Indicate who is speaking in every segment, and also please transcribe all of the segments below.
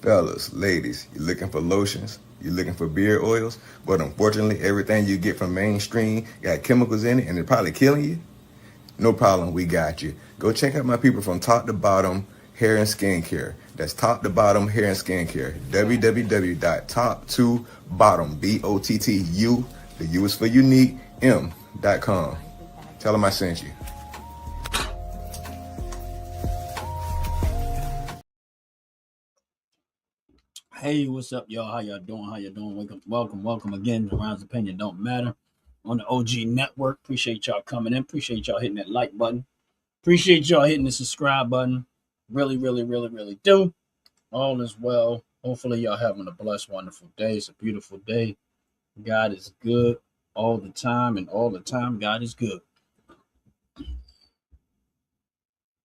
Speaker 1: Fellas, ladies, you looking for lotions? You looking for beard oils? But unfortunately, everything you get from mainstream got chemicals in it and it's probably killing you? No problem, we got you. Go check out my people from Top to Bottom Hair and Skincare. That's Top to Bottom Hair and Skincare. www.top2bottom, BOTTU, the U is for unique, M.com. Tell them I sent you.
Speaker 2: Hey, what's up, y'all? How y'all doing? How y'all doing? Welcome again to Ron's Opinion Don't Matter on the OG Network. Appreciate y'all coming in. Appreciate y'all hitting that like button. Appreciate y'all hitting the subscribe button. Really do. All is well. Hopefully, y'all having a blessed, wonderful day. It's a beautiful day. God is good all the time, and all the time, God is good.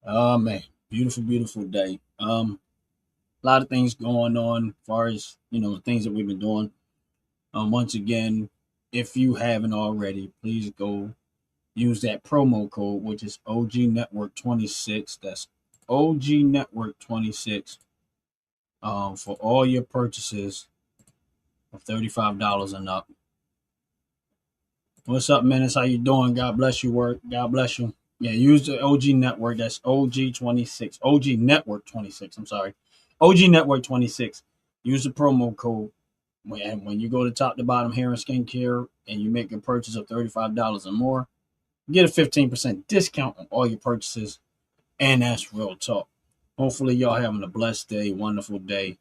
Speaker 2: Oh, man. Beautiful day. A lot of things going on as far as, the things that we've been doing. Once again, if you haven't already, please go use that promo code, which is OG Network 26. That's OG Network 26 for all your purchases of $35 and up. What's up, Menace? How you doing? God bless you, work. God bless you. Yeah, use the OG Network. That's OG 26. OG Network 26. I'm sorry. OG Network 26. Use the promo code. When you go to Top to Bottom Hair and Skincare and you make a purchase of $35 or more, you get a 15% discount on all your purchases. And that's real talk. Hopefully, y'all having a blessed day, wonderful day.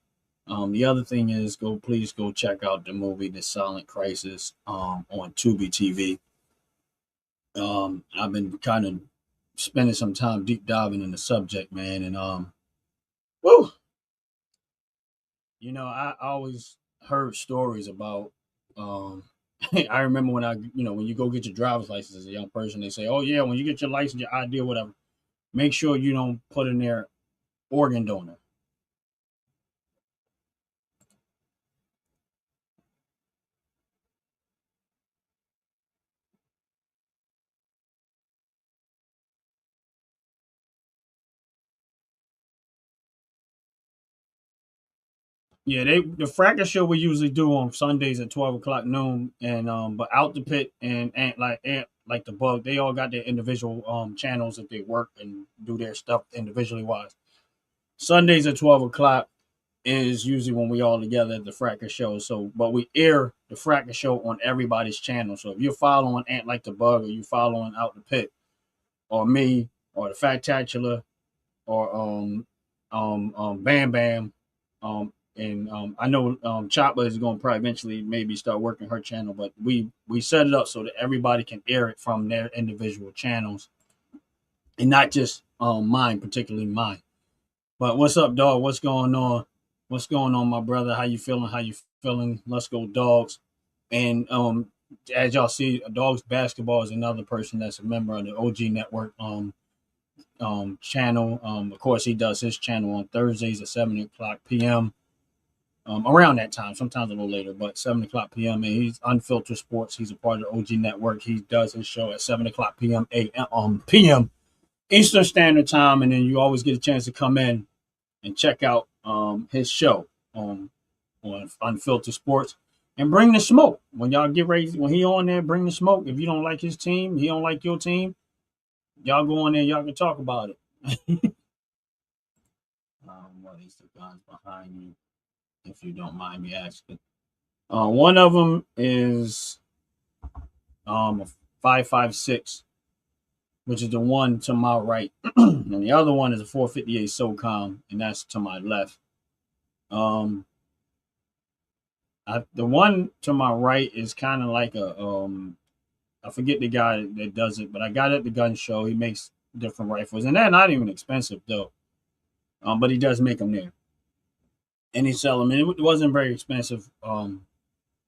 Speaker 2: The other thing is, please go check out the movie The Silent Crisis on Tubi TV. I've been kind of spending some time deep diving in the subject, man, and woo, I always heard stories about. I remember when you go get your driver's license as a young person, they say, "Oh yeah, when you get your license, your ID, whatever, make sure you don't put in there organ donor." Yeah, the fracas show we usually do on Sundays at 12 o'clock noon, and but out the pit and like the bug, they all got their individual channels that they work and do their stuff individually wise. Sundays at 12 o'clock is usually when we all together at the fracas show. So, but we air the fracas show on everybody's channel. So if you're following Ant Like the Bug, or you following Out the Pit, or me, or the Fat Tatular, or Bam Bam, and I know Chopper is going to probably eventually maybe start working her channel, but we set it up so that everybody can air it from their individual channels and not just mine, particularly mine. But what's up, dog? What's going on? What's going on, my brother? How you feeling? How you feeling? Let's go, dogs. And as y'all see, dogs basketball is another person that's a member of the OG Network channel. Of course, he does his channel on Thursdays at 7 o'clock p.m. Around that time, sometimes a little later, but 7 o'clock p.m. And he's Unfiltered Sports. He's a part of the OG Network. He does his show at 7 o'clock p.m. p.m. Eastern Standard Time, and then you always get a chance to come in and check out his show on Unfiltered Sports and bring the smoke. When y'all get ready, when he on there, bring the smoke. If you don't like his team, he don't like your team, y'all go on there, y'all can talk about it. What is the guns behind you, if you don't mind me asking? One of them is a 5.56, which is the one to my right, and the other one is a 458 SOCOM, and that's to my left. Um, the one to my right is kind of like I forget the guy that does it, but I got it at the gun show. He makes different rifles, and they're not even expensive though. But he does make them there, and he sell them. And it wasn't very expensive.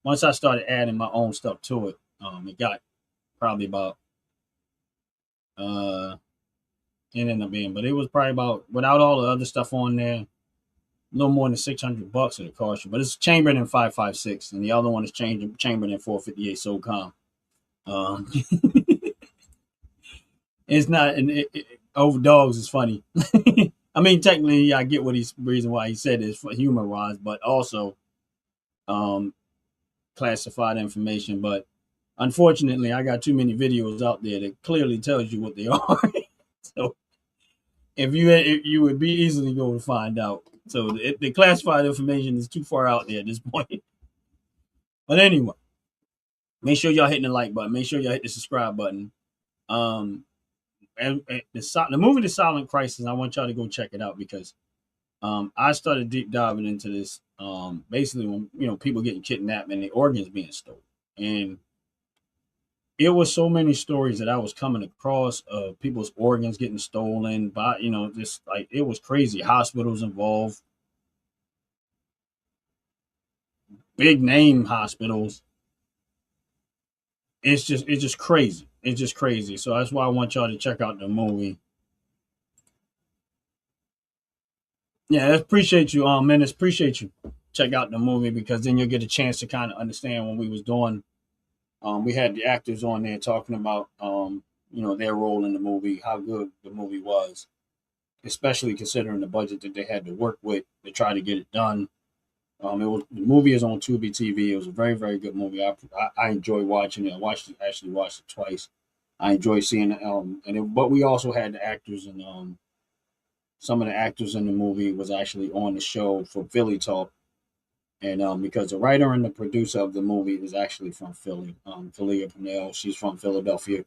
Speaker 2: Once I started adding my own stuff to it, it got probably about it ended up being, but it was probably about, without all the other stuff on there, a little more than $600 it cost you. But it's chambered in 5.56, and the other one is chambered in 458 SOCOM. Um, it's not, over dogs is funny. I mean, technically, yeah, I get what he's reason why he said it for humor wise, but also um, classified information. But unfortunately, I got too many videos out there that clearly tells you what they are. So if you would be easily going to find out. So the classified information is too far out there at this point. But anyway, make sure y'all hitting the like button. Make sure y'all hit the subscribe button. Um, and the movie The Silent Crisis, I want y'all to go check it out because I started deep diving into this. Basically, when people getting kidnapped and the organs being stolen, and it was so many stories that I was coming across of people's organs getting stolen by just like it was crazy. Hospitals involved, big name hospitals. It's just crazy. It's just crazy. So that's why I want y'all to check out the movie. Yeah, I appreciate you, man. Appreciate you. Check out the movie because then you'll get a chance to kind of understand when we was doing. We had the actors on there talking about their role in the movie, how good the movie was, especially considering the budget that they had to work with to try to get it done. The movie is on Tubi TV. It was a very very good movie. I enjoy watching it. Actually watched it twice. I enjoy seeing it. But we also had the actors and some of the actors in the movie was actually on the show for Philly Talk. And because the writer and the producer of the movie is actually from Philly, Philia Purnell, she's from Philadelphia.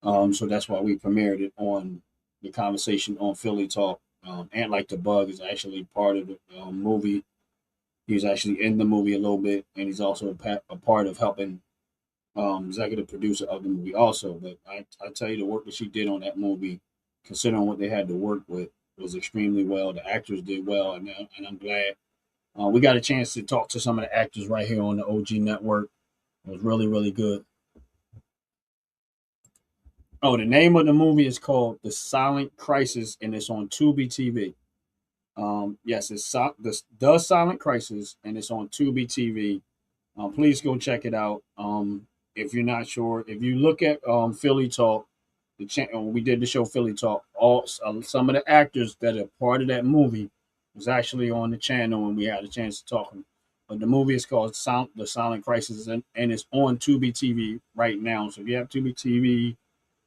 Speaker 2: So that's why we premiered it on the conversation on Philly Talk. Ant Like the Bug is actually part of the movie. He was actually in the movie a little bit, and he's also a part of helping executive producer of the movie also. But I tell you, the work that she did on that movie, considering what they had to work with, was extremely well. The actors did well, and I'm glad. We got a chance to talk to some of the actors right here on the OG network. It was really, really good. Oh, the name of the movie is called The Silent Crisis, and it's on Tubi TV. Yes, it's the Silent Crisis, and it's on Tubi TV. Please go check it out. If you're not sure, if you look at Philly Talk, we did the show Philly Talk. All some of the actors that are part of that movie was actually on the channel, and we had a chance to talk. But the movie is called The Silent Crisis, and it's on Tubi TV right now. So if you have Tubi TV,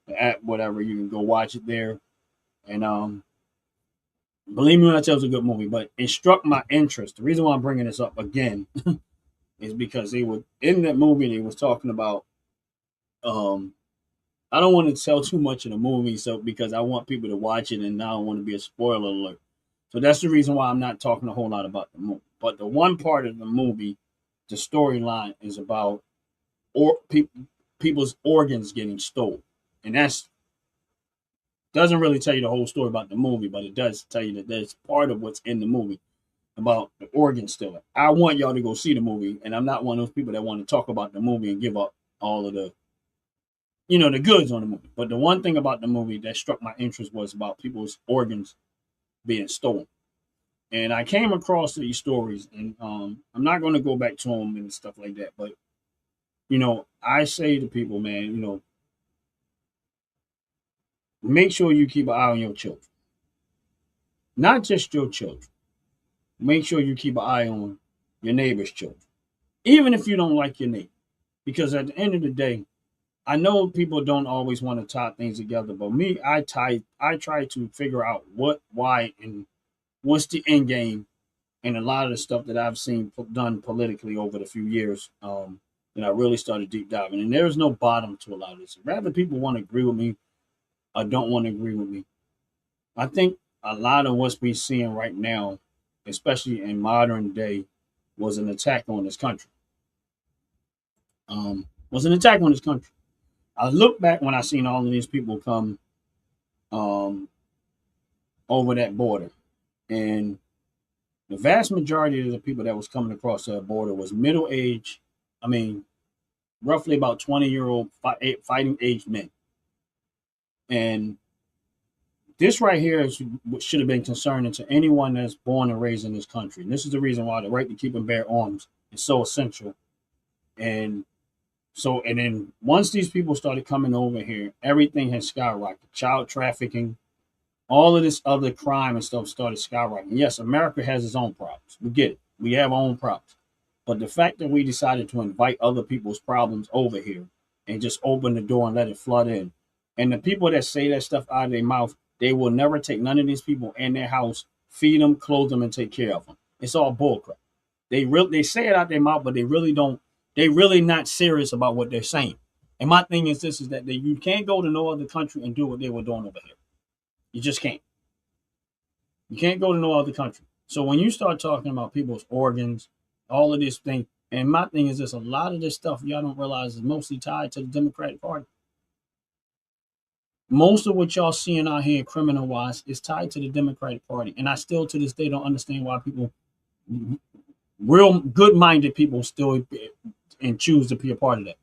Speaker 2: the app, whatever, you can go watch it there. And believe me when I tell you, it's a good movie. But it struck my interest. The reason why I'm bringing this up again is because they were in that movie. They was talking about. I don't want to tell too much of the movie, so because I want people to watch it, and I don't want to be a spoiler alert. So that's the reason why I'm not talking a whole lot about the movie. But the one part of the movie, the storyline is about people's organs getting stolen, and that's doesn't really tell you the whole story about the movie, but it does tell you that that's part of what's in the movie about the organ stealing. I want y'all to go see the movie, and I'm not one of those people that want to talk about the movie and give up all of the goods on the movie. But the one thing about the movie that struck my interest was about people's organs being stolen. And I came across these stories, and I'm not going to go back to them and stuff like that. But I say to people, man, make sure you keep an eye on your children, not just your children. Make sure you keep an eye on your neighbor's children, even if you don't like your neighbor, because at the end of the day, I know people don't always want to tie things together, but me, I try to figure out what, why, and what's the end game, and a lot of the stuff that I've seen done politically over the few years. And I really started deep diving, and there's no bottom to a lot of this. Rather, people want to agree with me or don't want to agree with me. I think a lot of what's we're seeing right now, especially in modern day, was an attack on this country. Was an attack on this country. I look back when I seen all of these people come um, over that border, and the vast majority of the people that was coming across that border was middle age. I mean, roughly about 20-year-old fighting age men. And this right here is what should have been concerning to anyone that's born and raised in this country. And this is the reason why the right to keep and bear arms is so essential. And then once these people started coming over here, everything has skyrocketed. Child trafficking, all of this other crime and stuff started skyrocketing. Yes, America has its own problems. We get it. We have our own problems. But the fact that we decided to invite other people's problems over here and just open the door and let it flood in, and the people that say that stuff out of their mouth, they will never take none of these people in their house, feed them, clothe them, and take care of them. It's all bullcrap. They say it out their mouth, but they really don't. They really not serious about what they're saying. And my thing is this: is that you can't go to no other country and do what they were doing over here. You just can't. You can't go to no other country. So when you start talking about people's organs, all of this thing, and my thing is this: a lot of this stuff y'all don't realize is mostly tied to the Democratic Party. Most of what y'all seeing out here criminal wise is tied to the Democratic Party. And I still to this day don't understand why people, real good minded people, still and choose to be a part of that.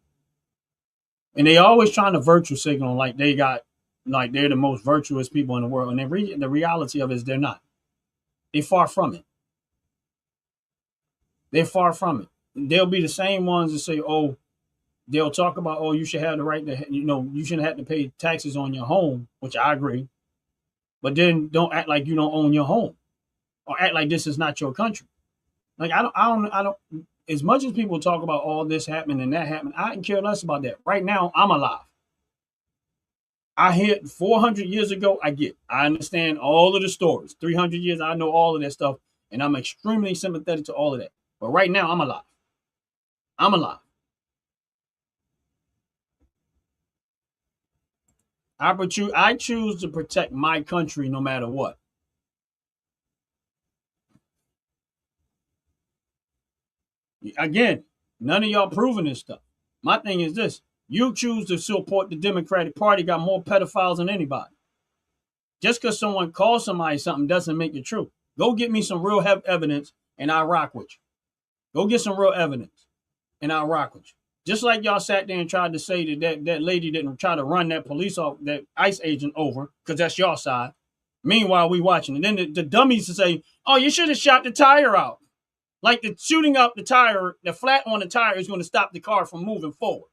Speaker 2: And they always trying to virtue signal like they got, like they're the most virtuous people in the world. And the reality of it is they're not. They're far from it. They're far from it. They'll be the same ones that say, oh, they'll talk about, oh, you should have the right to, you shouldn't have to pay taxes on your home, which I agree. But then don't act like you don't own your home, or act like this is not your country. Like I don't. As much as people talk about all this happening and that happening, I can care less about that. Right now, I'm alive. I hear 400 years ago. I understand all of the stories. 300 years, I know all of that stuff, and I'm extremely sympathetic to all of that. But right now, I'm alive. I'm alive. I choose to protect my country no matter what. Again, none of y'all proving this stuff. My thing is this: you choose to support the Democratic Party, got more pedophiles than anybody. Just because someone calls somebody something doesn't make it true. Go get me some real evidence, and I'll rock with you. Go get some real evidence, and I'll rock with you. Just like y'all sat there and tried to say that lady didn't try to run that that ICE agent over, because that's your side. Meanwhile, we watching. And then the dummies to say, oh, you should have shot the tire out. Like the shooting up the tire, the flat on the tire is going to stop the car from moving forward.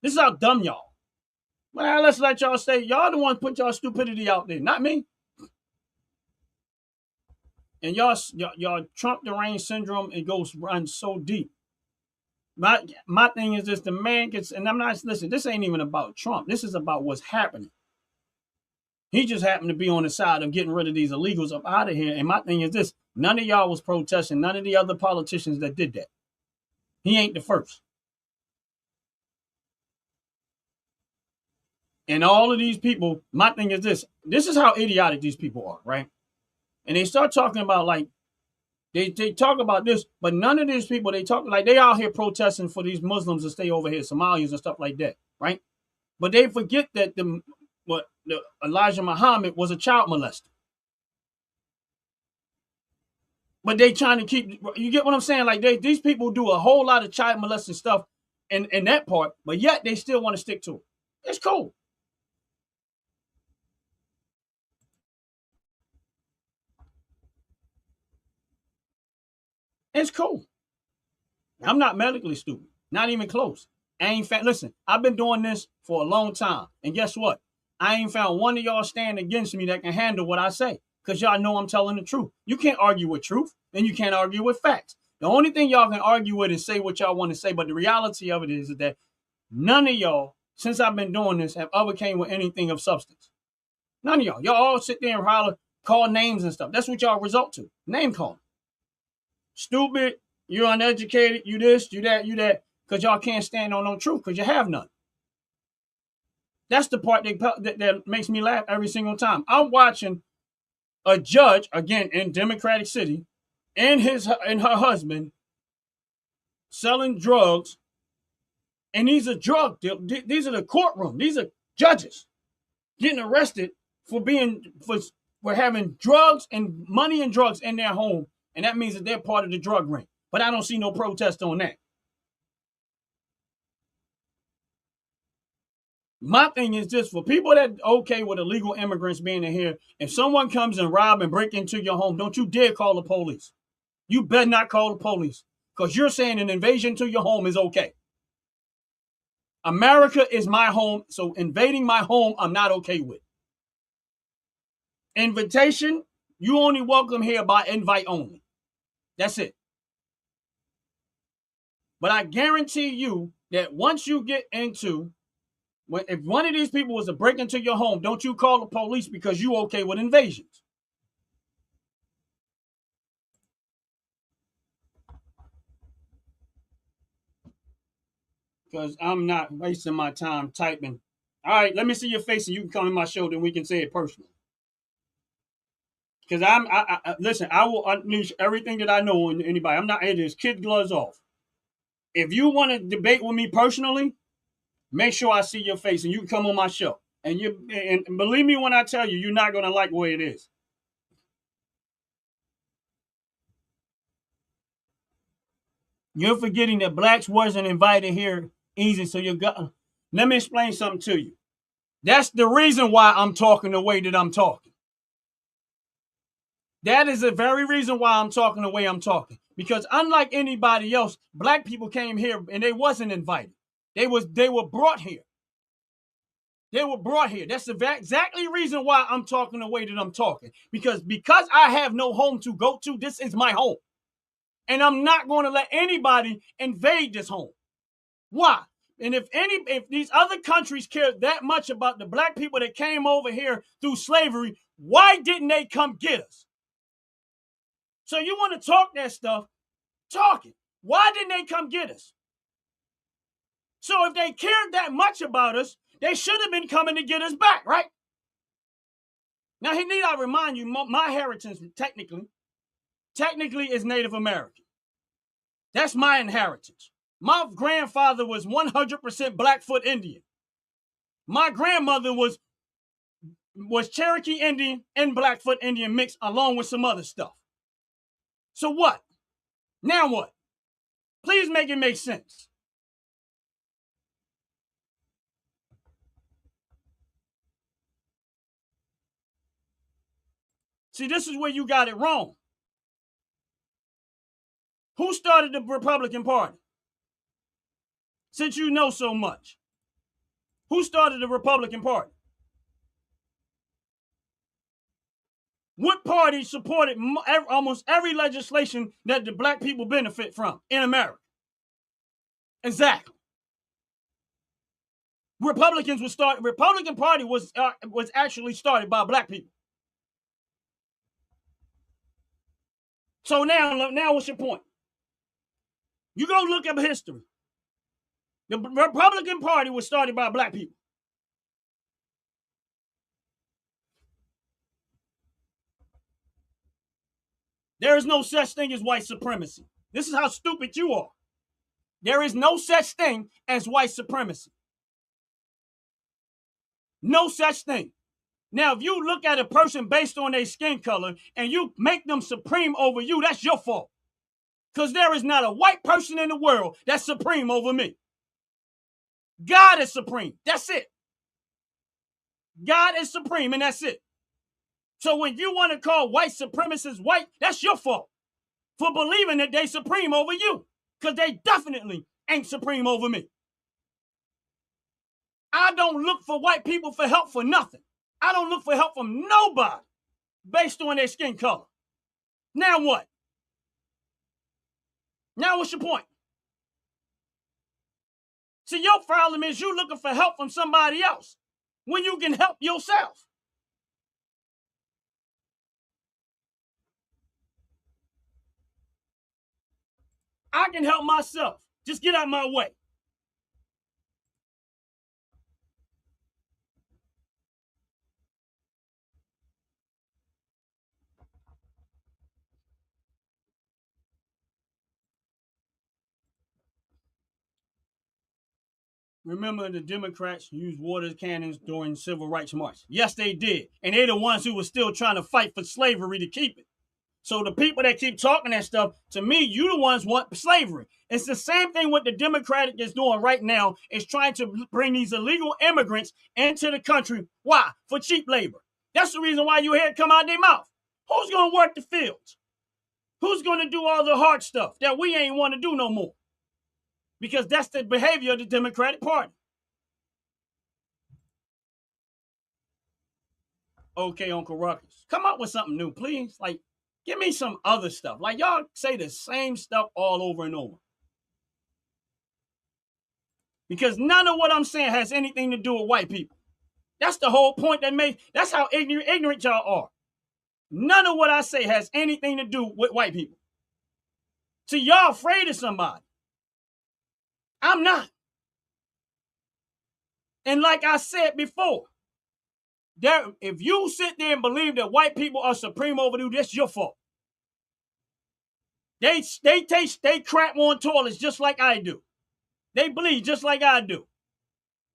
Speaker 2: This is how dumb y'all. Well, let's let y'all say, y'all the ones put y'all stupidity out there, not me. And y'all Trump deranged syndrome, it goes run so deep. My thing is this: the man gets, and I'm not, listen, this ain't even about Trump. This is about what's happening. He just happened to be on the side of getting rid of these illegals up out of here. And my thing is this: none of y'all was protesting. None of the other politicians that did that. He ain't the first. And all of these people, my thing is this: this is how idiotic these people are, right? And they start talking about like, they talk about this, but none of these people, they talk like they out here protesting for these Muslims to stay over here, Somalians and stuff like that, right? But they forget that the Elijah Muhammad was a child molester. But they trying to keep, you get what I'm saying? Like these people do a whole lot of child molesting stuff in that part, but yet they still want to stick to it. It's cool. It's cool. I'm not medically stupid. Not even close. Listen, I've been doing this for a long time. And guess what? I ain't found one of y'all stand against me that can handle what I say. Because y'all know I'm telling the truth. You can't argue with truth, and you can't argue with facts. The only thing y'all can argue with is say what y'all want to say. But the reality of it is that none of y'all, since I've been doing this, have ever came with anything of substance. None of y'all. Y'all all sit there and holler, call names and stuff. That's what y'all result to. Name calling. Stupid, you're uneducated, you this, you that, because y'all can't stand on no truth because you have none. That's the part that makes me laugh every single time. I'm watching a judge, again, in Democratic City, and her husband selling drugs, and these are these are the courtroom, these are judges getting arrested for having drugs and money and drugs in their home. And that means that they're part of the drug ring. But I don't see no protest on that. My thing is just for people that okay with illegal immigrants being in here, if someone comes and rob and break into your home, don't you dare call the police. You better not call the police because you're saying an invasion to your home is okay. America is my home, so invading my home, I'm not okay with. Invitation, you only welcome here by invite only. That's it. But I guarantee you that once you get into, if one of these people was to break into your home, don't you call the police because you okay with invasions. Because I'm not wasting my time typing. All right, let me see your face and you can come in my show, then we can say it personally. Because listen, I will unleash everything that I know on anybody. I'm not, it is kid gloves off. If you want to debate with me personally, make sure I see your face and you can come on my show. And believe me when I tell you, you're not going to like the way it is. You're forgetting that blacks wasn't invited here easy. So let me explain something to you. That's the reason why I'm talking the way that I'm talking. That is the very reason why I'm talking the way I'm talking. Because unlike anybody else, black people came here and they wasn't invited. They were brought here. They were brought here. That's the exactly reason why I'm talking the way that I'm talking. Because I have no home to go to, this is my home. And I'm not going to let anybody invade this home. Why? And if these other countries care that much about the black people that came over here through slavery, why didn't they come get us? So you want to talk that stuff, talk it. Why didn't they come get us? So if they cared that much about us, they should have been coming to get us back, right? Now, need I remind you, my heritage technically is Native American. That's my inheritance. My grandfather was 100% Blackfoot Indian. My grandmother was Cherokee Indian and Blackfoot Indian mixed along with some other stuff. So what? Now what? Please make it make sense. See, this is where you got it wrong. Who started the Republican Party? Since you know so much. Who started the Republican Party? What party supported almost every legislation that the black people benefit from in America? Exactly. Republican Party was actually started by black people. So now what's your point? You go look up history. The Republican Party was started by black people. There is no such thing as white supremacy. This is how stupid you are. There is no such thing as white supremacy. No such thing. Now, if you look at a person based on their skin color and you make them supreme over you, that's your fault. Because there is not a white person in the world that's supreme over me. God is supreme. That's it. God is supreme, and that's it. So when you want to call white supremacists white, that's your fault for believing that they supreme over you. Because they definitely ain't supreme over me. I don't look for white people for help for nothing. I don't look for help from nobody based on their skin color. Now what? Now what's your point? See, your problem is you looking for help from somebody else when you can help yourself. I can help myself. Just get out of my way. Remember the Democrats used water cannons during civil rights march? Yes, they did. And they're the ones who were still trying to fight for slavery to keep it. So the people that keep talking that stuff, to me, you the ones want slavery. It's the same thing what the Democratic is doing right now, is trying to bring these illegal immigrants into the country. Why? For cheap labor. That's the reason why you hear it come out of their mouth. Who's going to work the fields? Who's going to do all the hard stuff that we ain't want to do no more? Because that's the behavior of the Democratic Party. Okay, Uncle Ruckus, come up with something new, please. Like, give me some other stuff. Like, y'all say the same stuff all over and over. Because none of what I'm saying has anything to do with white people. That's the whole point that's how ignorant y'all are. None of what I say has anything to do with white people. See, y'all afraid of somebody. I'm not. And like I said before, if you sit there and believe that white people are supreme over you, that's your fault. They crap on toilets just like I do. They bleed just like I do.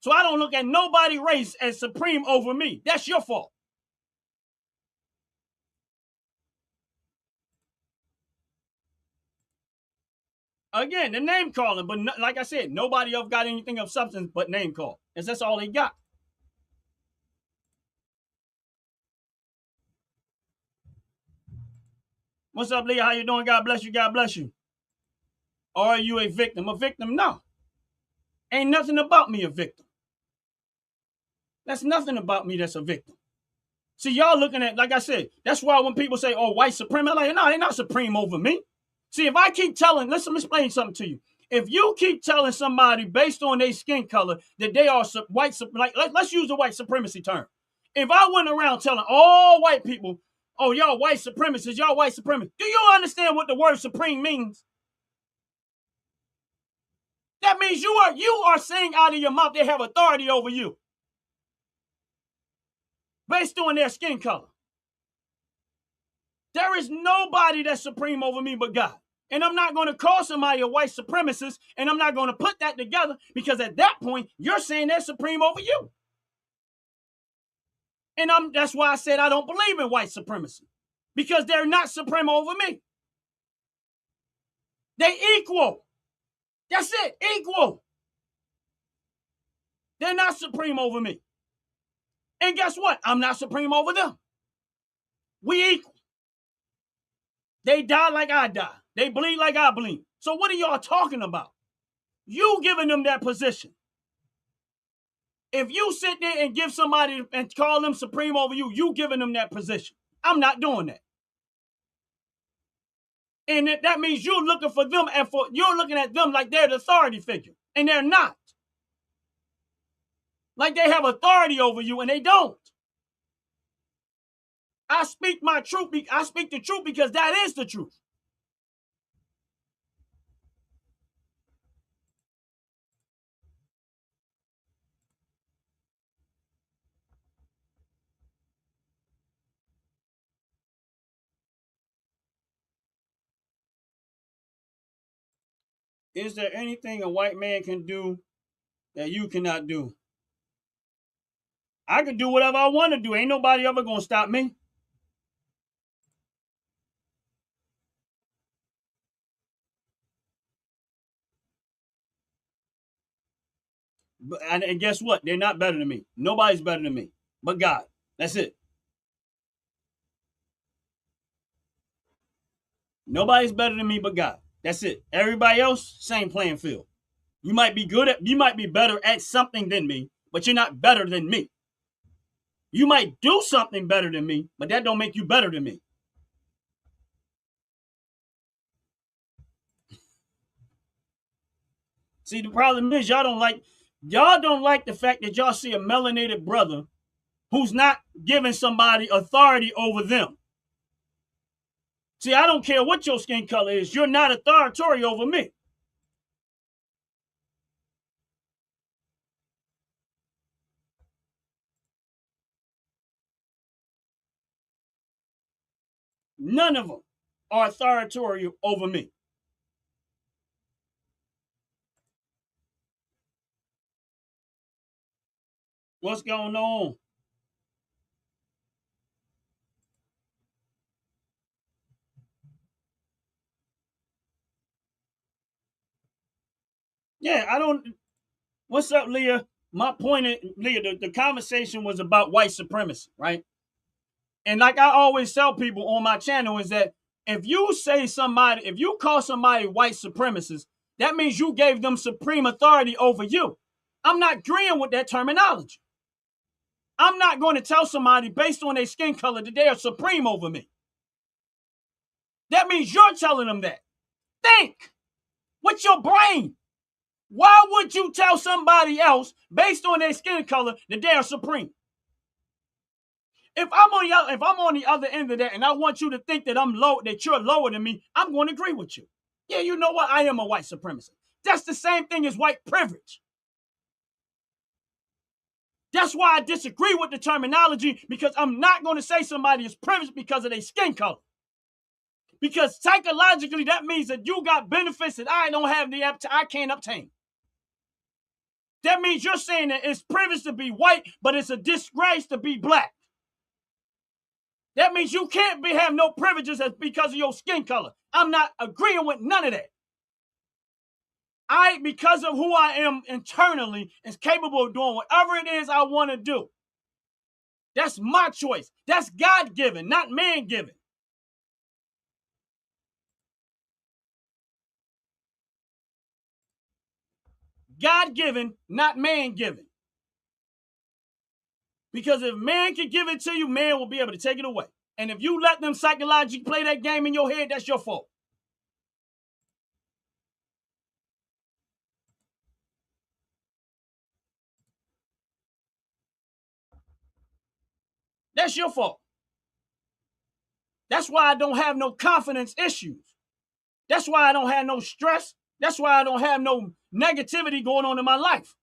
Speaker 2: So I don't look at nobody race as supreme over me. That's your fault. Again, the name calling, but like I said, nobody else got anything of substance but name call. Because that's all they got. What's up, Leah? How you doing? God bless you. God bless you. Or are you a victim? A victim? No. Ain't nothing about me a victim. That's nothing about me that's a victim. See, y'all looking at, like I said, that's why when people say, oh, white supremacy, I'm like, no, they're not supreme over me. See, if I keep telling, listen, let me explain something to you. If you keep telling somebody based on their skin color that they are white, like let's use the white supremacy term. If I went around telling all white people, oh, y'all white supremacists, y'all white supremacists, do you understand what the word supreme means? That means you are saying out of your mouth they have authority over you based on their skin color. There is nobody that's supreme over me but God. And I'm not going to call somebody a white supremacist, and I'm not going to put that together because at that point, you're saying they're supreme over you. And that's why I said I don't believe in white supremacy, because they're not supreme over me. They equal. That's it, equal. They're not supreme over me. And guess what? I'm not supreme over them. We equal. They die like I die. They bleed like I bleed. So what are y'all talking about? You giving them that position. If you sit there and give somebody and call them supreme over you, you giving them that position. I'm not doing that. And that means you're looking for them and you're looking at them like they're the authority figure. And they're not. Like they have authority over you and they don't. I speak my truth. I speak the truth because that is the truth. Is there anything a white man can do that you cannot do? I can do whatever I want to do. Ain't nobody ever going to stop me. And guess what? They're not better than me. Nobody's better than me but God. That's it. Nobody's better than me but God. That's it. Everybody else, same playing field. You might be better at something than me, but you're not better than me. You might do something better than me, but that don't make you better than me. See, the problem is y'all don't like the fact that y'all see a melanated brother who's not giving somebody authority over them. See, I don't care what your skin color is. You're not authoritative over me. None of them are authoritative over me. What's going on? Yeah, I don't. What's up, Leah? My point is, Leah, the conversation was about white supremacy, right? And like I always tell people on my channel is that if you call somebody white supremacist, that means you gave them supreme authority over you. I'm not agreeing with that terminology. I'm not going to tell somebody based on their skin color that they are supreme over me. That means you're telling them that. Think with your brain. Why would you tell somebody else based on their skin color that they are supreme? If I'm on the other end of that and I want you to think that I'm low, that you're lower than me, I'm going to agree with you. Yeah, you know what? I am a white supremacist. That's the same thing as white privilege. That's why I disagree with the terminology, because I'm not going to say somebody is privileged because of their skin color. Because psychologically, that means that you got benefits that I don't have, I can't obtain. That means you're saying that it's privileged to be white, but it's a disgrace to be black. That means you can't have no privileges because of your skin color. I'm not agreeing with none of that. I, because of who I am internally, is capable of doing whatever it is I want to do. That's my choice. That's God-given, not man-given. God-given, not man-given. Because if man can give it to you, man will be able to take it away. And if you let them psychologically play that game in your head, that's your fault. That's your fault. That's why I don't have no confidence issues. That's why I don't have no stress. That's why I don't have no negativity going on in my life.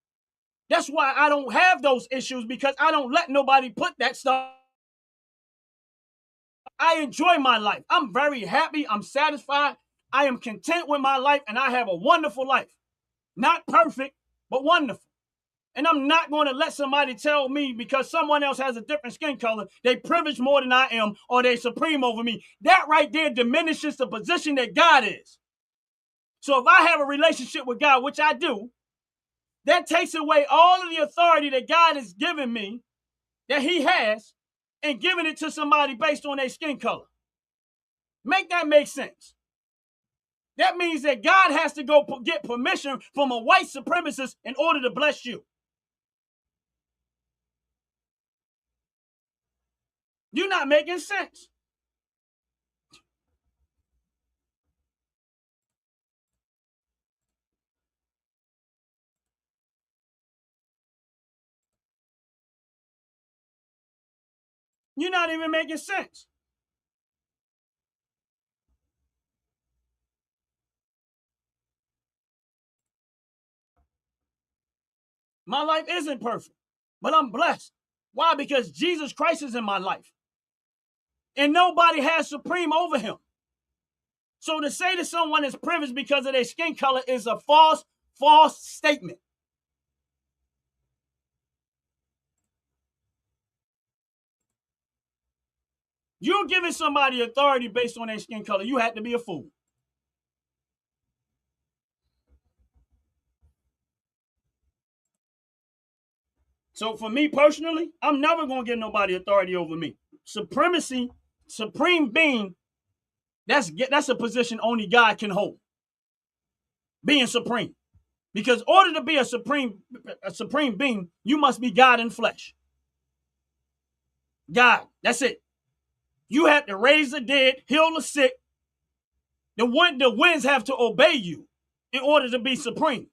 Speaker 2: That's why I don't have those issues, because I don't let nobody put that stuff. I enjoy my life. I'm very happy. I'm satisfied. I am content with my life, and I have a wonderful life. Not perfect, but wonderful. And I'm not going to let somebody tell me because someone else has a different skin color, they privileged more than I am, or they supreme over me. That right there diminishes the position that God is. So if I have a relationship with God, which I do, that takes away all of the authority that God has given me, that he has, and giving it to somebody based on their skin color. Make that make sense. That means that God has to go get permission from a white supremacist in order to bless you. You're not making sense. You're not even making sense. My life isn't perfect, but I'm blessed. Why? Because Jesus Christ is in my life. And nobody has supreme over him. So to say that someone is privileged because of their skin color is a false statement. You're giving somebody authority based on their skin color. You had to be a fool. So for me personally, I'm never going to give nobody authority over me. Supremacy, supreme being, that's a position only God can hold. Being supreme. Because in order to be a supreme being, you must be God in flesh. God, that's it. You have to raise the dead, heal the sick. The winds have to obey you in order to be supreme.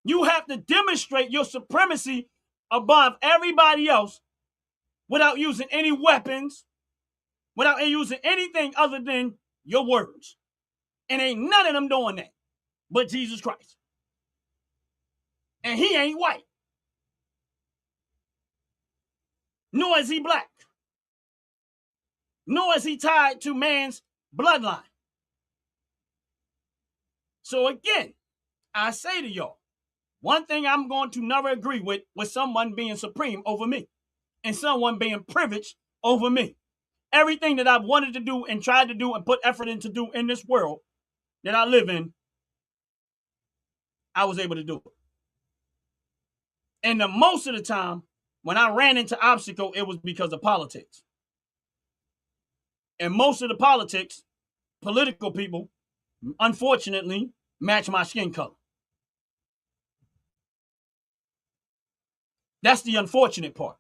Speaker 2: You have to demonstrate your supremacy above everybody else without using any weapons, without using anything other than your words. And ain't none of them doing that but Jesus Christ. And he ain't white. Nor is he black. Nor is he tied to man's bloodline. So again, I say to y'all, one thing I'm going to never agree with someone being supreme over me and someone being privileged over me. Everything that I've wanted to do and tried to do and put effort into do in this world that I live in, I was able to do it. And the most of the time, when I ran into obstacle, it was because of politics. And most of the political people, unfortunately, match my skin color. That's the unfortunate part.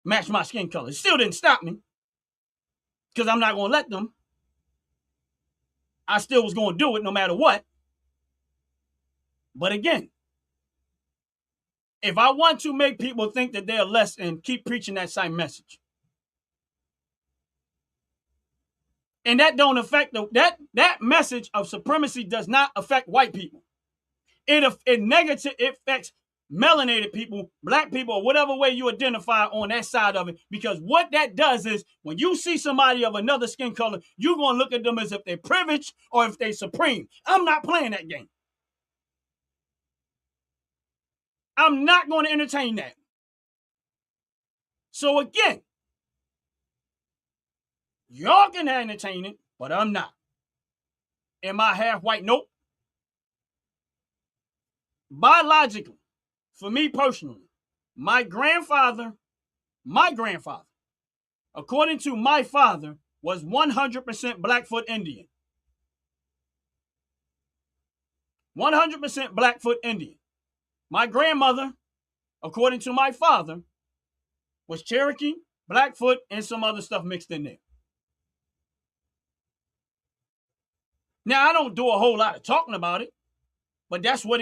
Speaker 2: Match my skin color. It still didn't stop me because I'm not going to let them. I still was going to do it no matter what. But again, if I want to make people think that they're less and keep preaching that same message, and that don't affect that message of supremacy does not affect white people. It negative it affects melanated people, black people, or whatever way you identify on that side of it. Because what that does is when you see somebody of another skin color, you're gonna look at them as if they're privileged or if they're supreme. I'm not playing that game. I'm not going to entertain that. So again, y'all can entertain it, but I'm not. Am I half white? Nope. Biologically, for me personally, my grandfather, according to my father, was 100% Blackfoot Indian. 100% Blackfoot Indian. My grandmother, according to my father, was Cherokee, Blackfoot, and some other stuff mixed in there. Now, I don't do a whole lot of talking about it, but that's what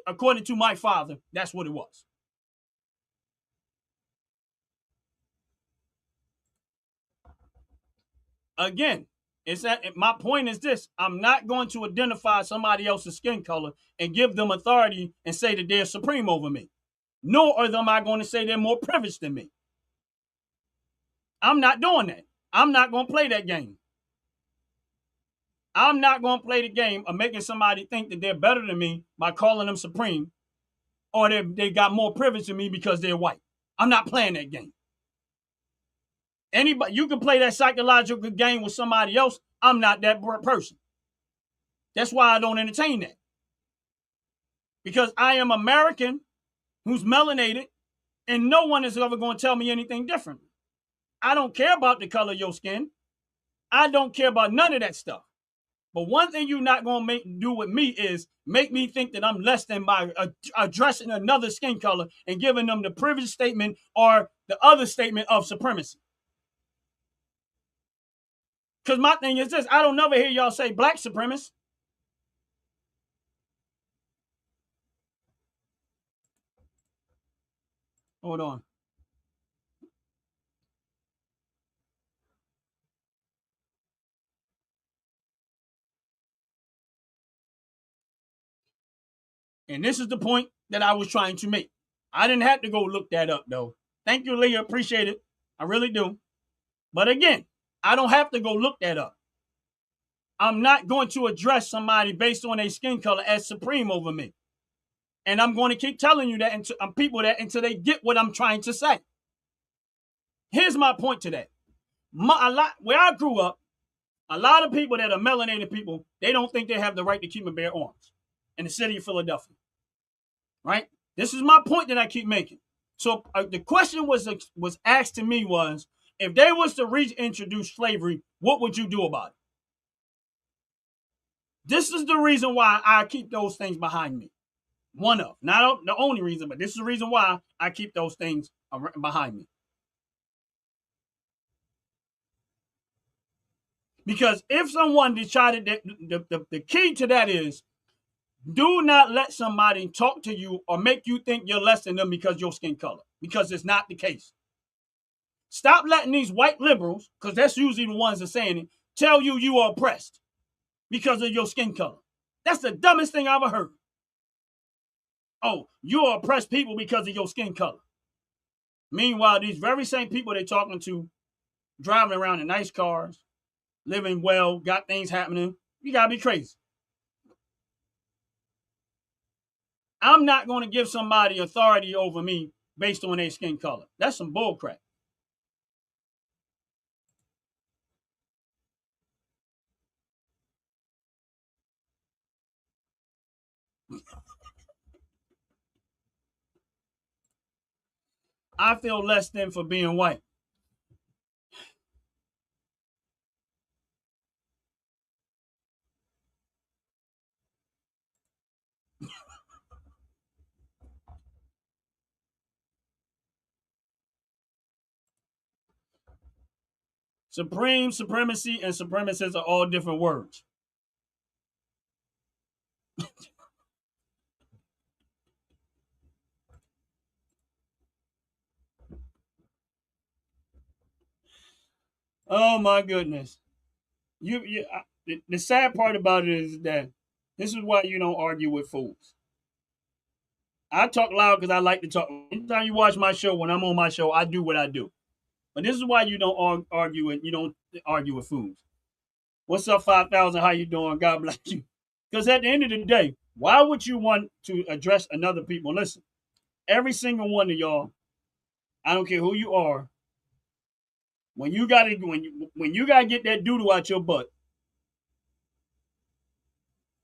Speaker 2: according to my father, that's what it was. Again, it's that my point is this: I'm not going to identify somebody else's skin color and give them authority and say that they're supreme over me. Nor am I going to say they're more privileged than me. I'm not doing that. I'm not going to play that game. I'm not going to play the game of making somebody think that they're better than me by calling them supreme or they got more privilege than me because they're white. I'm not playing that game. Anybody, you can play that psychological game with somebody else. I'm not that person. That's why I don't entertain that. Because I am American who's melanated, and no one is ever going to tell me anything different. I don't care about the color of your skin. I don't care about none of that stuff. But one thing you're not going to do with me is make me think that I'm less than by addressing another skin color and giving them the privilege statement or the other statement of supremacy. Because my thing is this: I don't never hear y'all say black supremacists. Hold on. And this is the point that I was trying to make. I didn't have to go look that up, though. Thank you, Leah. Appreciate it. I really do. But again, I don't have to go look that up. I'm not going to address somebody based on their skin color as supreme over me. And I'm going to keep telling you that until people that until they get what I'm trying to say. Here's my point to that. Where I grew up, a lot of people that are melanated people, they don't think they have the right to keep and bear arms in the city of Philadelphia. Right? This is my point that I keep making. So the question was asked to me was, if they was to reintroduce slavery, what would you do about it? This is the reason why I keep those things behind me. One of, not the only reason, but this is the reason why I keep those things behind me. Because if someone decided that the key to that is, do not let somebody talk to you or make you think you're less than them because of your skin color, because it's not the case. Stop letting these white liberals, because that's usually the ones that are saying it, tell you you are oppressed because of your skin color. That's the dumbest thing I've ever heard. Oh, you are oppressed people because of your skin color. Meanwhile, these very same people they're talking to, driving around in nice cars, living well, got things happening. You gotta be crazy. I'm not going to give somebody authority over me based on their skin color. That's some bullcrap. I feel less than for being white. Supreme, supremacy, and supremacist are all different words. Oh my goodness. The sad part about it is that this is why you don't argue with fools. I talk loud because I like to talk. Anytime you watch my show, when I'm on my show, I do what I do. But this is why you don't argue and you don't argue with fools. What's up, 5,000? How you doing? God bless you. Because at the end of the day, why would you want to address another people? Listen, every single one of y'all, I don't care who you are, when you gotta get that doodle out your butt,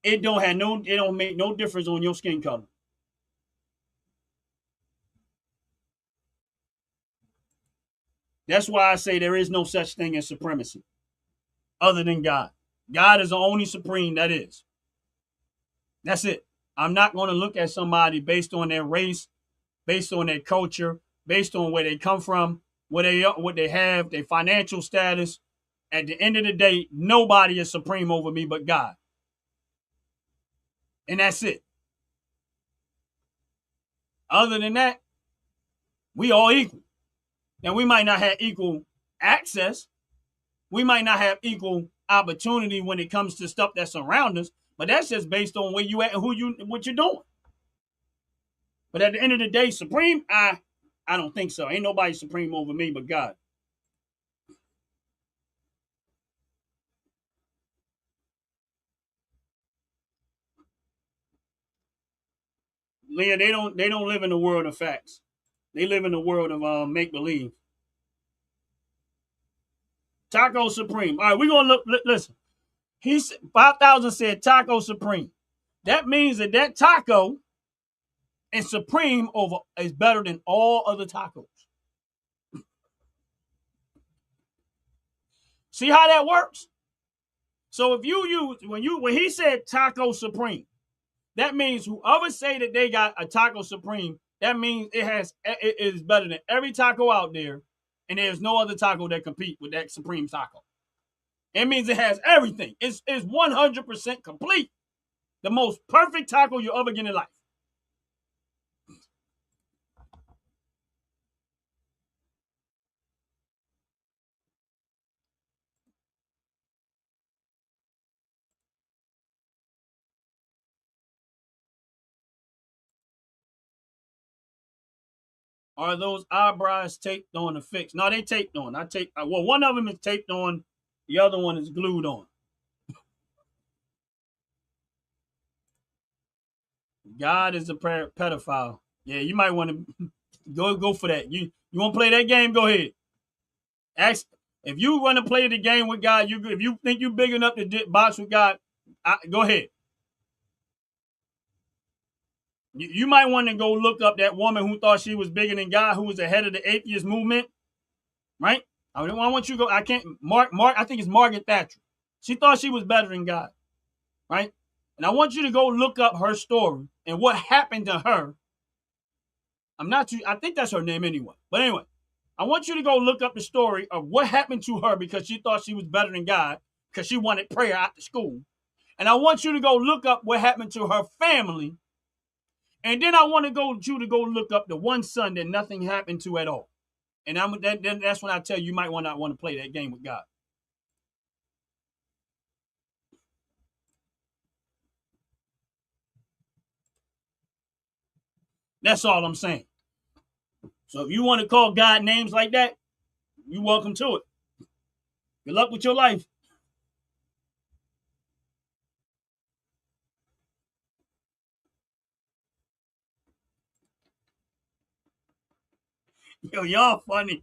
Speaker 2: it don't make no difference on your skin color. That's why I say there is no such thing as supremacy other than God. God is the only supreme that is. That's it. I'm not going to look at somebody based on their race, based on their culture, based on where they come from, what they have, their financial status. At the end of the day, nobody is supreme over me but God. And that's it. Other than that, we all equal. Now, we might not have equal access. We might not have equal opportunity when it comes to stuff that surrounds us, but that's just based on where you at and what you're doing. But at the end of the day, supreme, I don't think so. Ain't nobody supreme over me but God. Leah, they don't live in the world of facts. They live in the world of make believe. Taco Supreme. All right, we're gonna listen. 5,000 said Taco Supreme. That means that taco and Supreme over is better than all other tacos. See how that works? So if you use when he said Taco Supreme, that means whoever say that they got a Taco Supreme, that means it is better than every taco out there, and there's no other taco that compete with that Supreme taco. It means it has everything. It's 100% complete. The most perfect taco you'll ever get in life. Are those eyebrows taped on or fixed? No, they taped on. One of them is taped on. The other one is glued on. God is a pedophile. Yeah, you might want to go for that. You want to play that game? Go ahead. Ask if you want to play the game with God. If you think you're big enough to box with God, go ahead. You might want to go look up that woman who thought she was bigger than God, who was the head of the atheist movement, right? I want you to go. I can't. I think it's Margaret Thatcher. She thought she was better than God, right? And I want you to go look up her story and what happened to her. I think that's her name anyway. But anyway, I want you to go look up the story of what happened to her because she thought she was better than God because she wanted prayer after school. And I want you to go look up what happened to her family. And then I want you to go look up the one son that nothing happened to at all. And that's when I tell you might not want to play that game with God. That's all I'm saying. So if you want to call God names like that, you're welcome to it. Good luck with your life. Yo, y'all funny.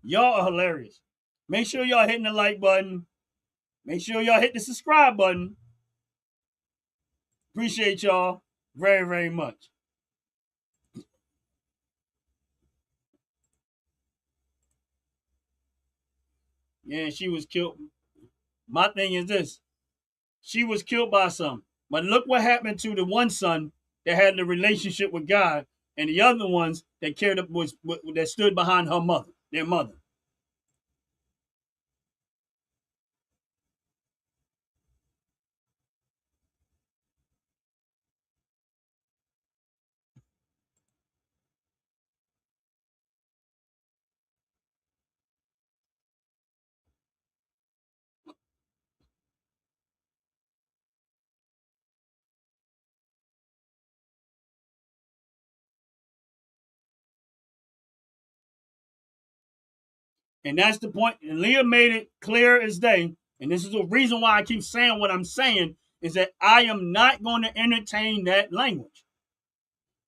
Speaker 2: Y'all are hilarious. Make sure y'all hitting the like button. Make sure y'all hit the subscribe button. Appreciate y'all very, very much. Yeah, she was killed. My thing is this. She was killed by some. But look what happened to the one son that had the relationship with God and the other ones that that stood behind their mother. And that's the point. And Leah made it clear as day. And this is the reason why I keep saying what I'm saying is that I am not going to entertain that language.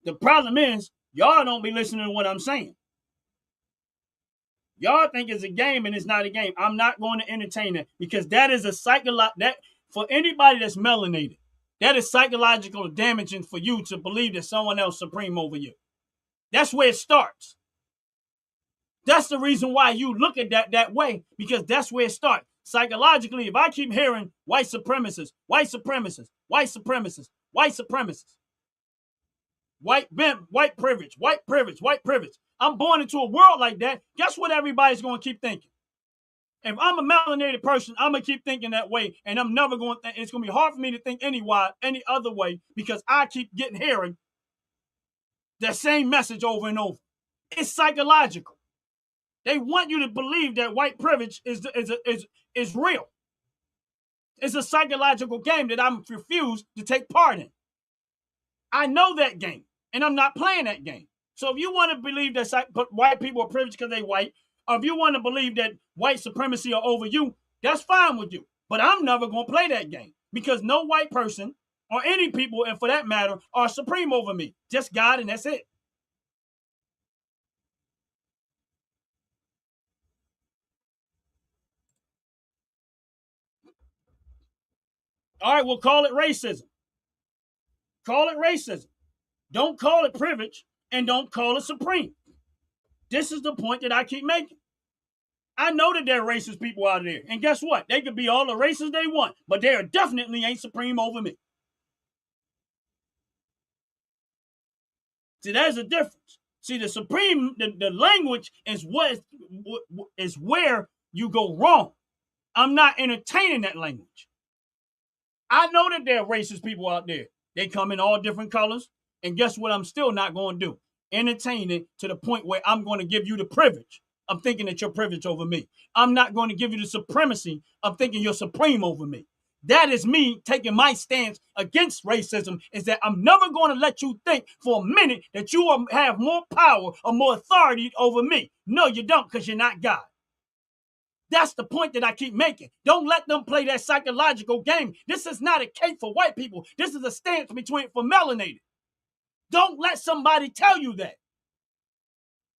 Speaker 2: The problem is, y'all don't be listening to what I'm saying. Y'all think it's a game and it's not a game. I'm not going to entertain it because that is a that for anybody that's melanated, that is psychological damaging for you to believe that someone else is supreme over you. That's where it starts. That's the reason why you look at that way, because that's where it starts. Psychologically, if I keep hearing white supremacists, white supremacists, white supremacists, white supremacists, white privilege, white privilege, white privilege, I'm born into a world like that. Guess what everybody's going to keep thinking? If I'm a melanated person, I'm going to keep thinking that way, and I'm never going to, it's going to be hard for me to think any other way because I keep hearing that same message over and over. It's psychological. They want you to believe that white privilege is real. It's a psychological game that I'm refused to take part in. I know that game, and I'm not playing that game. So if you want to believe that white people are privileged because they white, or if you want to believe that white supremacy are over you, that's fine with you. But I'm never going to play that game because no white person or any people, and for that matter, are supreme over me. Just God, and that's it. All right, we'll call it racism. Call it racism. Don't call it privilege and don't call it supreme. This is the point that I keep making. I know that there are racist people out there. And guess what? They could be all the races they want, but they are definitely ain't supreme over me. See, there's a difference. See, the supreme, the language is where you go wrong. I'm not entertaining that language. I know that there are racist people out there. They come in all different colors. And guess what I'm still not going to do? Entertain it to the point where I'm going to give you the privilege of thinking that you're privileged over me. I'm not going to give you the supremacy of thinking you're supreme over me. That is me taking my stance against racism, is that I'm never going to let you think for a minute that you have more power or more authority over me. No, you don't, because you're not God. That's the point that I keep making. Don't let them play that psychological game. This is not a case for white people. This is a stance for melanated. Don't let somebody tell you that.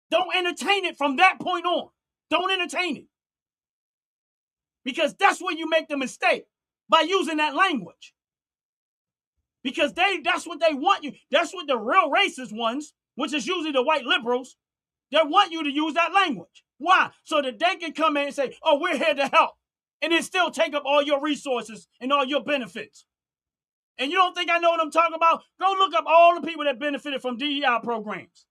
Speaker 2: Don't entertain it from that point on. Don't entertain it. Because that's where you make the mistake, by using that language. Because that's what they want you. That's what the real racist ones, which is usually the white liberals, they want you to use that language. Why? So that they can come in and say, oh, we're here to help. And then still take up all your resources and all your benefits. And you don't think I know what I'm talking about? Go look up all the people that benefited from DEI programs.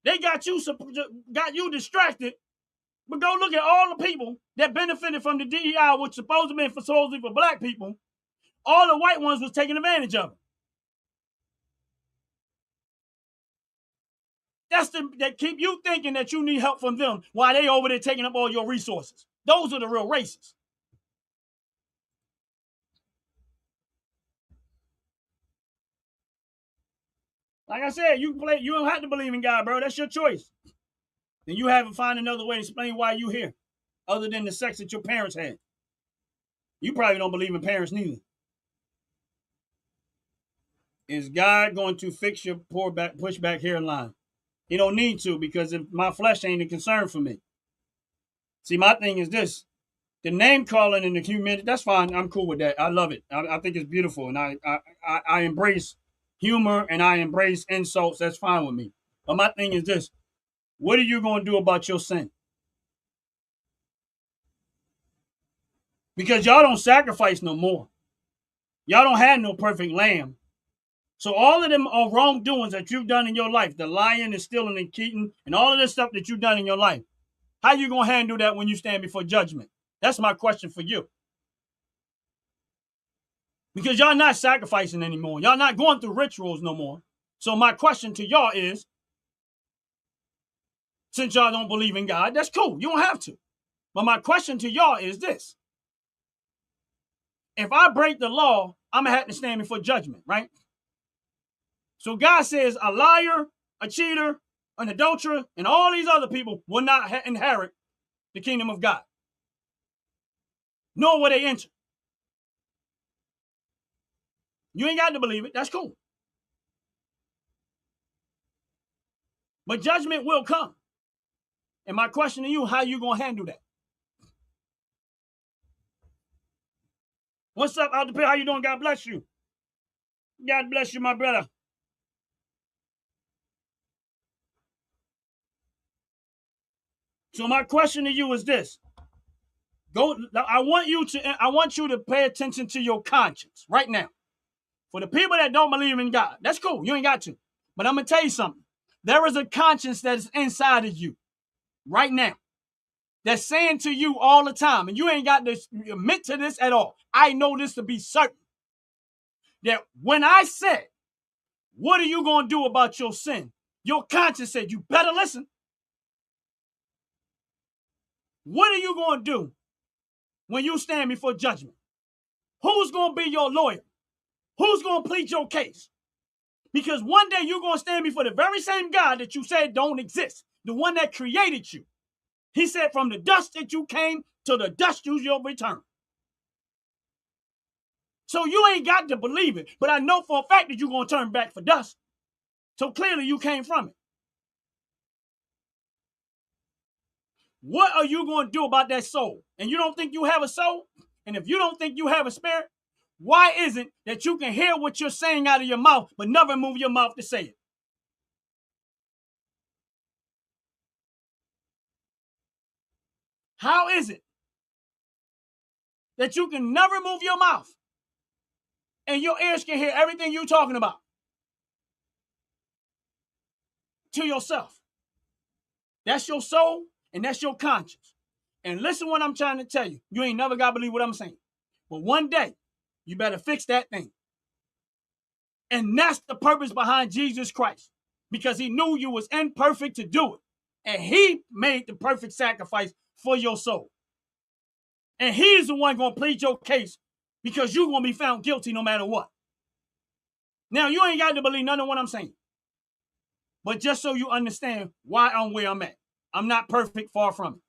Speaker 2: They got you distracted, but go look at all the people that benefited from the DEI, which supposedly for black people. All the white ones was taking advantage of it. That keep you thinking that you need help from them while they over there taking up all your resources. Those are the real racists. Like I said, you don't have to believe in God, bro. That's your choice. Then you have to find another way to explain why you're here, other than the sex that your parents had. You probably don't believe in parents neither. Is God going to fix your pushback hairline? He don't need to, because if my flesh ain't a concern for me. See, my thing is this. The name calling in the community, that's fine. I'm cool with that. I love it. I think it's beautiful. And I embrace humor and I embrace insults. That's fine with me. But my thing is this. What are you going to do about your sin? Because y'all don't sacrifice no more. Y'all don't have no perfect lamb. So all of them are wrongdoings that you've done in your life, the lying and stealing and cheating and all of this stuff that you've done in your life. How you going to handle that when you stand before judgment? That's my question for you. Because y'all not sacrificing anymore. Y'all not going through rituals no more. So my question to y'all is, since y'all don't believe in God, that's cool. You don't have to. But my question to y'all is this. If I break the law, I'm going to have to stand before judgment, right? So God says a liar, a cheater, an adulterer, and all these other people will not inherit the kingdom of God. Nor will they enter. You ain't got to believe it. That's cool. But judgment will come. And my question to you, how you going to handle that? What's up, Out the Pit? How you doing? God bless you. God bless you, my brother. So my question to you is this. I want you to pay attention to your conscience right now. For the people that don't believe in God, that's cool. You ain't got to. But I'm going to tell you something. There is a conscience that is inside of you right now that's saying to you all the time, and you ain't got to admit to this at all. I know this to be certain. That when I said, what are you going to do about your sin? Your conscience said, you better listen. What are you going to do when you stand before judgment? Who's going to be your lawyer? Who's going to plead your case? Because one day you're going to stand before the very same God that you said don't exist, the one that created you. He said, from the dust that you came, to the dust you shall return. So you ain't got to believe it, but I know for a fact that you're going to turn back for dust. So clearly you came from it. What are you going to do about that soul? And you don't think you have a soul? And if you don't think you have a spirit, why is it that you can hear what you're saying out of your mouth, but never move your mouth to say it? How is it that you can never move your mouth and your ears can hear everything you're talking about to yourself? That's your soul and that's your conscience. And listen what I'm trying to tell you. You ain't never got to believe what I'm saying. But one day, you better fix that thing. And that's the purpose behind Jesus Christ. Because he knew you was imperfect to do it. And he made the perfect sacrifice for your soul. And he's the one going to plead your case because you're going to be found guilty no matter what. Now, you ain't got to believe none of what I'm saying. But just so you understand why I'm where I'm at. I'm not perfect, far from it.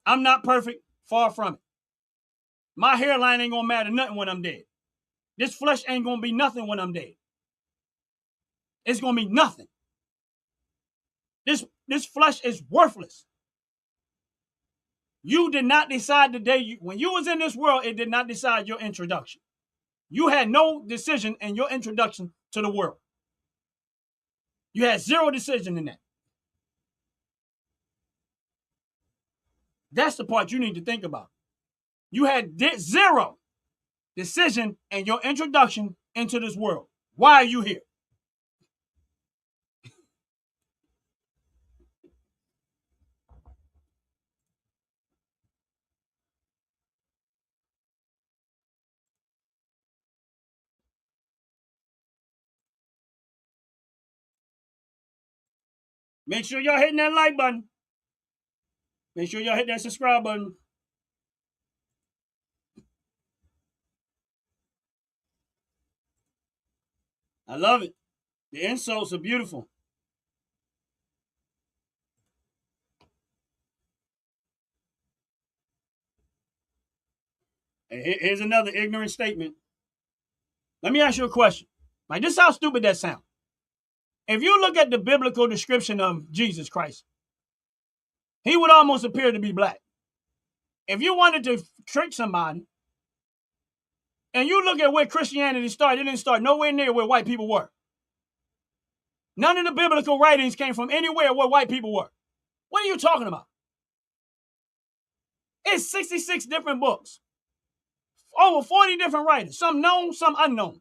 Speaker 2: I'm not perfect, far from it. My hairline ain't going to matter nothing when I'm dead. This flesh ain't going to be nothing when I'm dead. It's going to be nothing. This flesh is worthless. You did not decide the day when you was in this world, it did not decide your introduction. You had no decision in your introduction to the world. You had zero decision in that. That's the part you need to think about. You had zero decision in your introduction into this world. Why are you here? Make sure y'all hitting that like button. Make sure y'all hit that subscribe button. I love it. The insults are beautiful. And here's another ignorant statement. Let me ask you a question. Like, this is how stupid that sounds. If you look at the biblical description of Jesus Christ, he would almost appear to be black. If you wanted to trick somebody, and you look at where Christianity started, it didn't start nowhere near where white people were. None of the biblical writings came from anywhere where white people were. What are you talking about? It's 66 different books. Over 40 different writers. Some known, some unknown.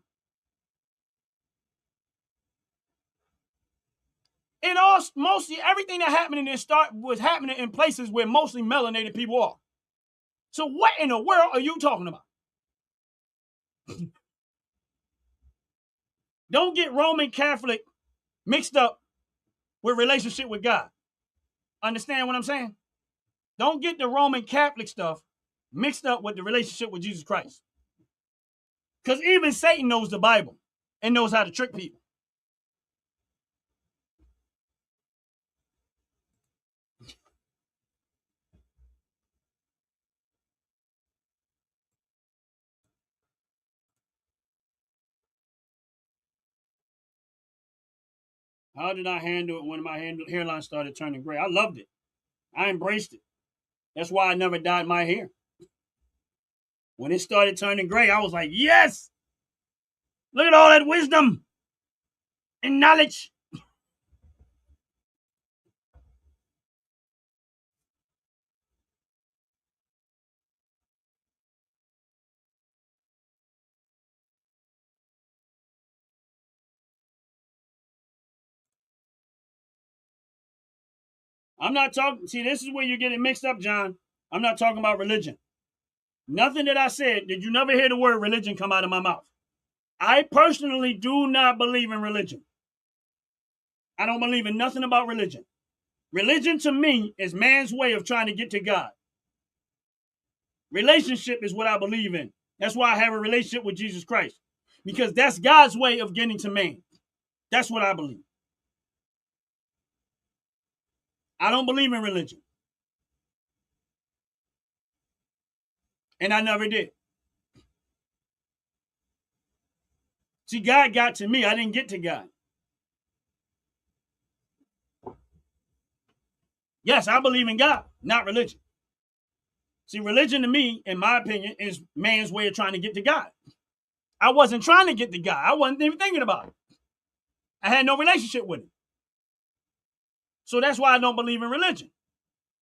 Speaker 2: It all mostly everything that happened in was happening in places where mostly melanated people are. So what in the world are you talking about? Don't get Roman Catholic mixed up with relationship with God. Understand what I'm saying? Don't get the Roman Catholic stuff mixed up with the relationship with Jesus Christ. Because even Satan knows the Bible and knows how to trick people. How did I handle it when my hairline started turning gray? I loved it. I embraced it. That's why I never dyed my hair. When it started turning gray, I was like, yes! Look at all that wisdom and knowledge. I'm not talking, see, this is where you're getting mixed up, John. I'm not talking about religion. Nothing that I said, did you never hear the word religion come out of my mouth? I personally do not believe in religion. I don't believe in nothing about religion. Religion to me is man's way of trying to get to God. Relationship is what I believe in. That's why I have a relationship with Jesus Christ. Because that's God's way of getting to man. That's what I believe. I don't believe in religion. And I never did. See, God got to me. I didn't get to God. Yes, I believe in God, not religion. See, religion to me, in my opinion, is man's way of trying to get to God. I wasn't trying to get to God. I wasn't even thinking about it. I had no relationship with him. So that's why I don't believe in religion.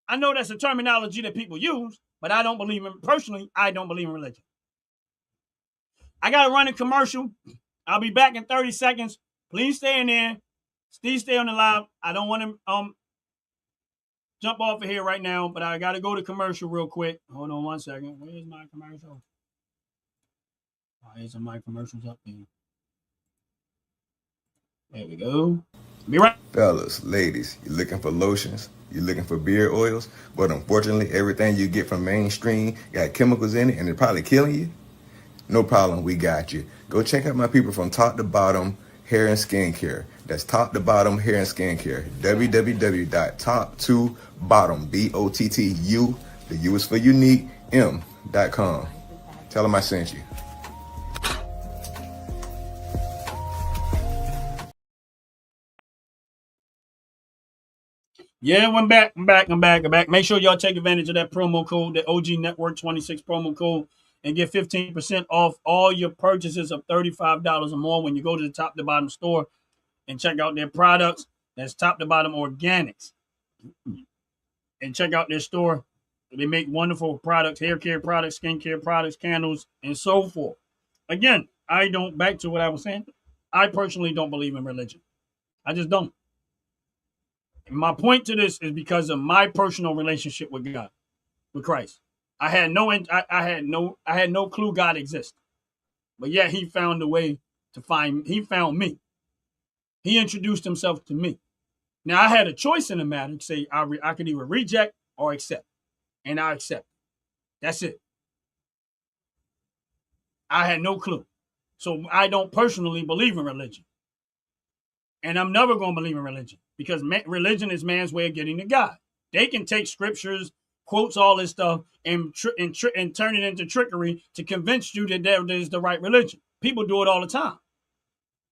Speaker 2: I know that's a terminology that people use, but I don't believe in, personally, I don't believe in religion. I got to run a commercial. I'll be back in 30 seconds. Please stay in there. Please stay on the live. I don't want to jump off of here right now, but I got to go to commercial real quick. Hold on one second. Where's my commercial? Here's my commercials up there. There we go. Be right.
Speaker 1: Fellas, ladies, you looking for lotions? You looking for beard oils? But unfortunately, everything you get from mainstream got chemicals in it and it's probably killing you? No problem, we got you. Go check out my people from Top to Bottom Hair and Skincare. That's Top to Bottom Hair and Skincare. www.top2bottom, BOTTU, the U is for unique, M.com. Tell them I sent you.
Speaker 2: Yeah, I'm back. Make sure y'all take advantage of that promo code, the OG Network 26 promo code, and get 15% off all your purchases of $35 or more when you go to the Top to Bottom store and check out their products. That's Top to Bottom Organics. And check out their store. They make wonderful products, hair care products, skincare products, candles, and so forth. Again, back to what I was saying, I personally don't believe in religion. I just don't. My point to this is because of my personal relationship with God, with Christ. I had no clue God exists, but yet He found a way to find. He found me. He introduced Himself to me. Now I had a choice in the matter to say I could either reject or accept, and I accept. That's it. I had no clue, so I don't personally believe in religion, and I'm never going to believe in religion. Because religion is man's way of getting to God. They can take scriptures, quotes, all this stuff, and turn it into trickery to convince you that that is the right religion. People do it all the time.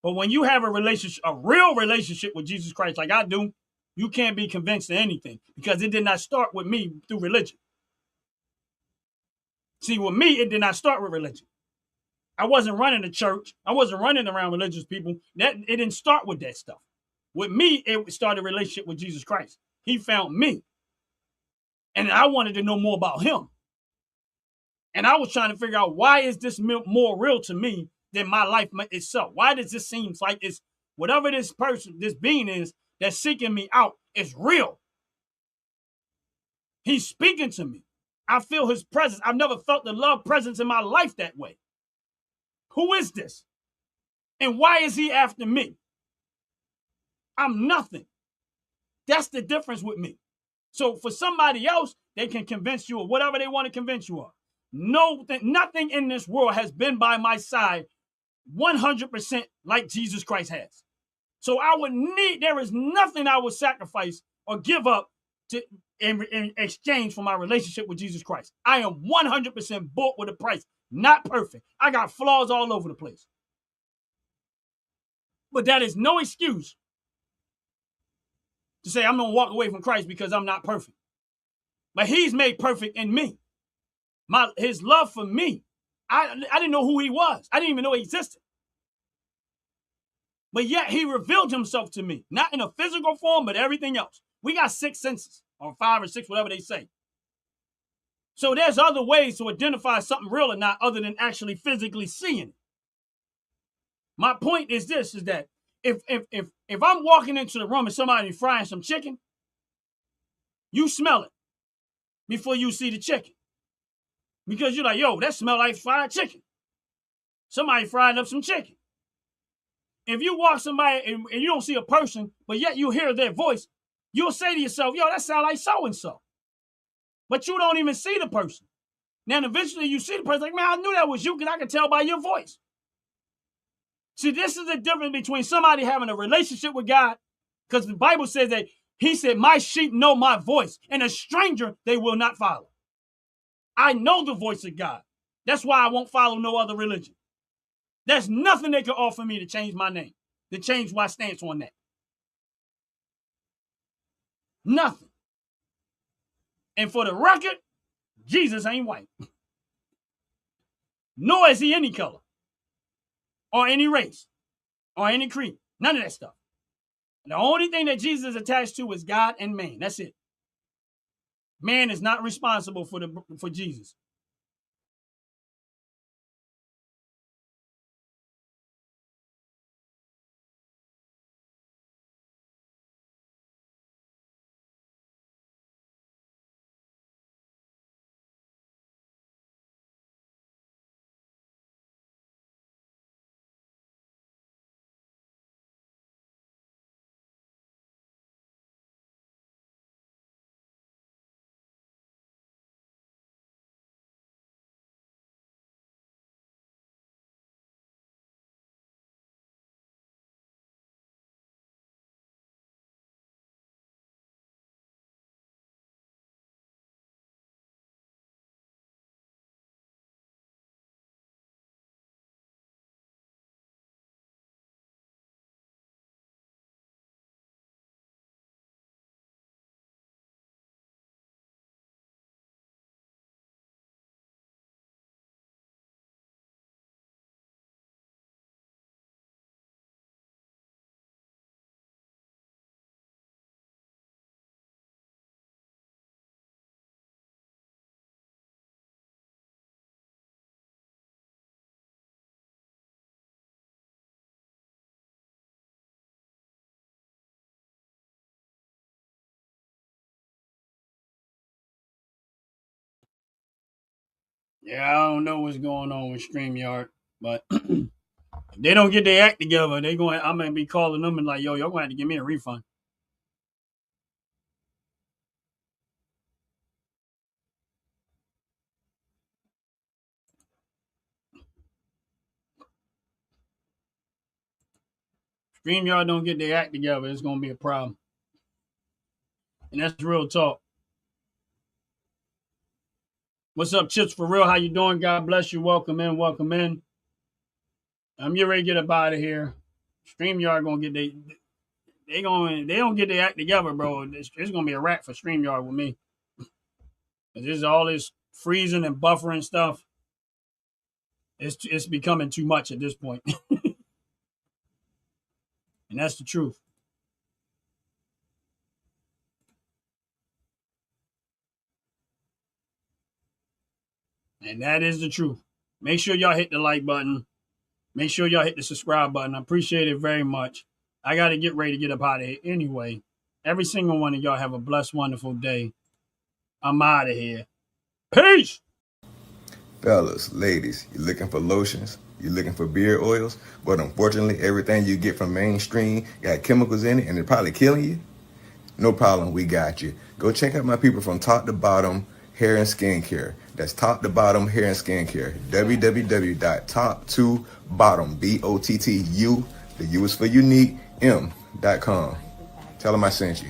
Speaker 2: But when you have a real relationship with Jesus Christ like I do, you can't be convinced of anything because it did not start with me through religion. See, with me, it did not start with religion. I wasn't running a church. I wasn't running around religious people. It didn't start with that stuff. With me, it started a relationship with Jesus Christ. He found me. And I wanted to know more about Him. And I was trying to figure out, why is this more real to me than my life itself? Why does this seem like it's whatever this being is that's seeking me out is real. He's speaking to me. I feel his presence. I've never felt the love presence in my life that way. Who is this? And why is he after me? I'm nothing. That's the difference with me. So for somebody else, they can convince you of whatever they want to convince you of. No, nothing in this world has been by my side 100% like Jesus Christ has. So there is nothing I would sacrifice or give up in exchange for my relationship with Jesus Christ. I am 100% bought with a price. Not perfect. I got flaws all over the place. But that is no excuse to say I'm going to walk away from Christ because I'm not perfect. But he's made perfect in me. His love for me. I didn't know who he was. I didn't even know he existed. But yet he revealed himself to me. Not in a physical form, but everything else. We got 6 senses, or 5 or 6, whatever they say. So there's other ways to identify something real or not other than actually physically seeing it. My point is this, is that if I'm walking into the room and somebody's frying some chicken, you smell it before you see the chicken. Because you're like, yo, that smell like fried chicken. Somebody fried up some chicken. If you walk somebody and you don't see a person, but yet you hear their voice, you'll say to yourself, yo, that sounds like so-and-so. But you don't even see the person. Now, eventually you see the person, like, man, I knew that was you because I could tell by your voice. See, this is the difference between somebody having a relationship with God, because the Bible says that he said, my sheep know my voice, and a stranger they will not follow. I know the voice of God. That's why I won't follow no other religion. There's nothing they can offer me to change my name, to change my stance on that. Nothing. And for the record, Jesus ain't white. Nor is he any color, or any race, or any creed. None of that stuff. The only thing that Jesus is attached to is God and man. That's it. Man is not responsible for Jesus. Yeah, I don't know what's going on with StreamYard, but if they don't get their act together, I'm gonna be calling them and like, yo, y'all gonna have to give me a refund. StreamYard don't get their act together, it's gonna be a problem. And that's real talk. What's up, Chips for real? How you doing? God bless you. Welcome in, welcome in. I'm getting ready to get up out of here. StreamYard gonna get they don't get their act together, bro. It's gonna be a wrap for StreamYard with me. There's all this freezing and buffering stuff. It's becoming too much at this point. And that's the truth. And that is the truth. Make sure y'all hit the like button. Make sure y'all hit the subscribe button. I appreciate it very much. I got to get ready to get up out of here anyway. Every single one of y'all have a blessed, wonderful day. I'm out of here. Peace.
Speaker 1: Fellas, ladies, you looking for lotions? You looking for beard oils? But unfortunately, everything you get from mainstream got chemicals in it and it probably killing you? No problem, we got you. Go check out my people from Top to Bottom Hair and Skincare. That's Top to Bottom Hair and Skincare. www.top2bottom, BOTTU, the U is for unique, M.com. Tell them I sent you.